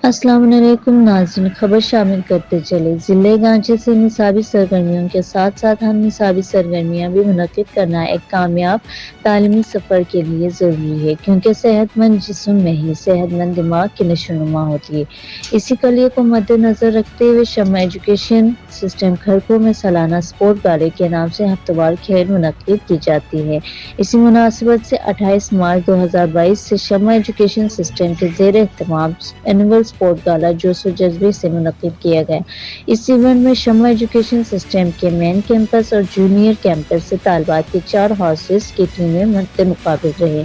अस्सलाम वालेकुम नाज़रीन, खबर शामिल करते चले। ज़िले गांची से निसाबी सरगर्मियों के साथ साथ हम निसाबी सरगर्मियाँ भी मुनक्किद करना एक कामयाब तालीमी सफ़र के लिए ज़रूरी है, क्योंकि सेहतमंद जिस्म में ही सेहतमंद दिमाग की नशोनुमा होती है। इसी कलिए को मद्देनज़र रखते हुए शम्मा एजुकेशन सिस्टम खरखो में सालाना स्पोर्ट गाले के नाम से हफ्तेवार खेल मुनक्किद की जाती है। इसी मुनासिबत से 28 मार्च 2022 से शम्मा एजुकेशन सिस्टम के ज़ेर एहतमाम एनुअल स्पोर्ट गाला जोश व जज्बे से मुनक्किद किया गया। इस इवेंट में शम्मा एजुकेशन सिस्टम के मेन कैंपस और जूनियर कैंपस से तालबात की 4 हॉर्सेस की टीमें मद्दे मुकाबिल रहे।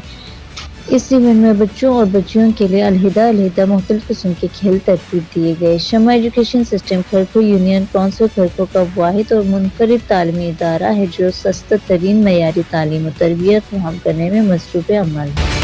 इस इवेंट में बच्चों और बच्चियों के लिए अलहदा मुख्तलिफ किस्म के खेल तरतीब दिए गए। शम्मा एजुकेशन सिस्टम खरखो यूनियन काउंसिल खरखो का वाहिद और मुनफरिद तालीमी इदारा है जो सस्ता तरीन मयारी तालीम और तरबियत फराहम करने में मसरूफ़ अमल है।